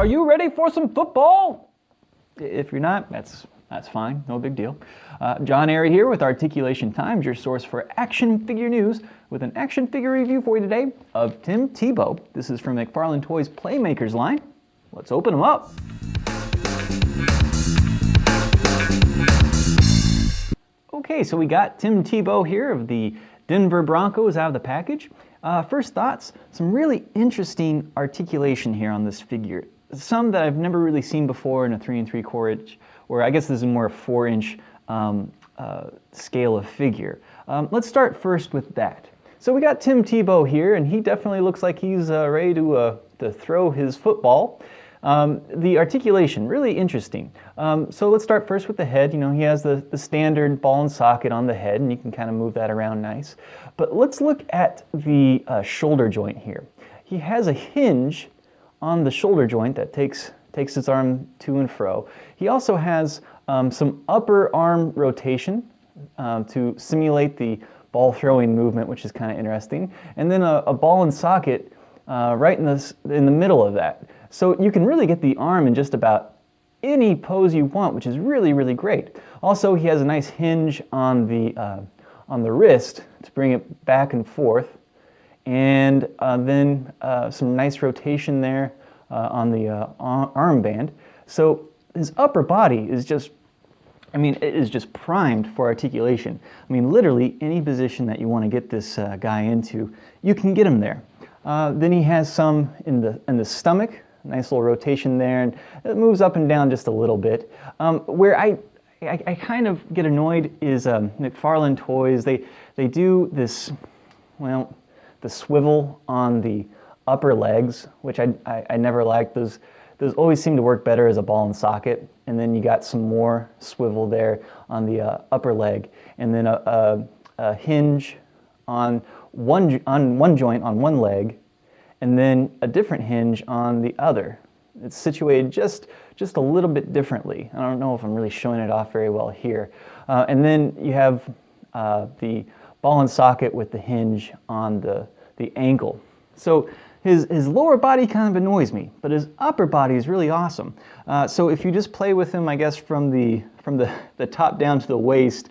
Are you ready for some football? If you're not, that's fine, no big deal. John Airy here with Articulation Times, your source for action figure news, with an action figure review for you today of Tim Tebow. This is from McFarlane Toys Playmakers line. Let's open them up. Okay, so we got Tim Tebow here of the Denver Broncos out of the package. First thoughts, some really interesting articulation here on this figure. Some that I've never really seen before in a 3 3/4 inch, or I guess this is more a 4-inch scale of figure. Let's start first with that. So we got Tim Tebow here, and he definitely looks like he's ready to throw his football. The articulation, really interesting. So let's start first with the head. You know, he has the standard ball and socket on the head, and you can kind of move that around nice. But let's look at the shoulder joint here. He has a hinge on the shoulder joint that takes his arm to and fro. He also has some upper arm rotation to simulate the ball throwing movement, which is kind of interesting. And then a ball and socket right in the middle of that. So you can really get the arm in just about any pose you want, which is really, really great. Also, he has a nice hinge on the wrist to bring it back and forth, and then some nice rotation there on the arm band. So his upper body is just, I mean, it is just primed for articulation. I mean, literally any position that you want to get this guy into, you can get him there. Then he has some in the stomach. Nice little rotation there, and it moves up and down just a little bit. Where I kind of get annoyed is McFarlane Toys. They do this, well, the swivel on the upper legs, which I never liked. Those always seem to work better as a ball and socket. And then you got some more swivel there on the upper leg, and then a hinge on one joint on one leg, and then a different hinge on the other. It's situated just a little bit differently. I don't know if I'm really showing it off very well here. And then you have the ball and socket with the hinge on the ankle. So his lower body kind of annoys me, but his upper body is really awesome. So if you just play with him, I guess from the top down to the waist,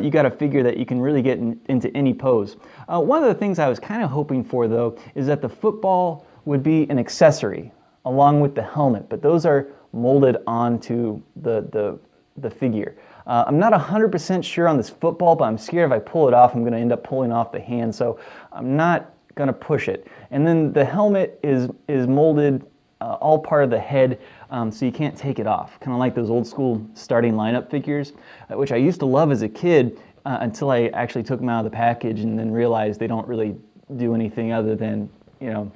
you got a figure that you can really get into any pose. One of the things I was kind of hoping for, though, is that the football would be an accessory along with the helmet, but those are molded onto the figure. I'm not 100% sure on this football, but I'm scared if I pull it off, I'm going to end up pulling off the hand, so I'm not going to push it. And then the helmet is molded all part of the head, so you can't take it off. Kind of like those old school starting lineup figures, which I used to love as a kid until I actually took them out of the package and then realized they don't really do anything other than, you know,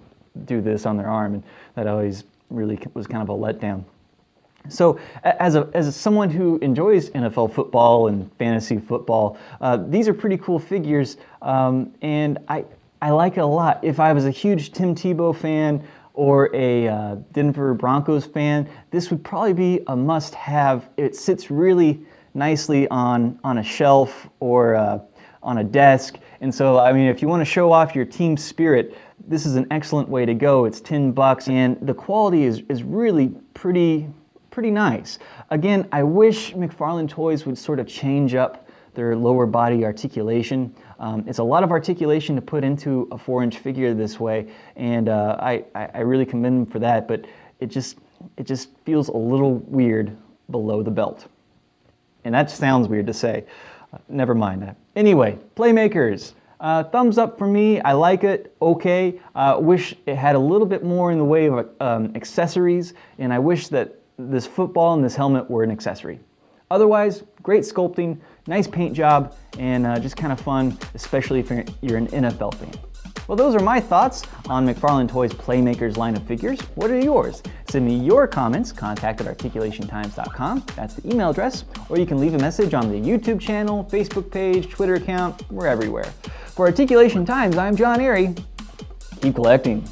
do this on their arm, and that always really was kind of a letdown. So as someone who enjoys NFL football and fantasy football, these are pretty cool figures, and I like it a lot. If I was a huge Tim Tebow fan or a Denver Broncos fan, this would probably be a must-have. It sits really nicely on a shelf or on a desk. And so, I mean, if you want to show off your team spirit, this is an excellent way to go. It's $10, and the quality is really pretty nice. Again, I wish McFarlane Toys would sort of change up their lower body articulation. It's a lot of articulation to put into a 4-inch figure this way, and I really commend them for that, but it just feels a little weird below the belt. And that sounds weird to say. Never mind that. Anyway, Playmakers. Thumbs up for me. I like it. Okay. Wish it had a little bit more in the way of accessories, and I wish that this football and this helmet were an accessory. Otherwise, great sculpting, nice paint job, and just kind of fun, especially if you're an NFL fan. Well, those are my thoughts on McFarlane Toys Playmakers line of figures. What are yours? Send me your comments, contact@articulationtimes.com. That's the email address. Or you can leave a message on the YouTube channel, Facebook page, Twitter account. We're everywhere. For Articulation Times, I'm John Airy. Keep collecting.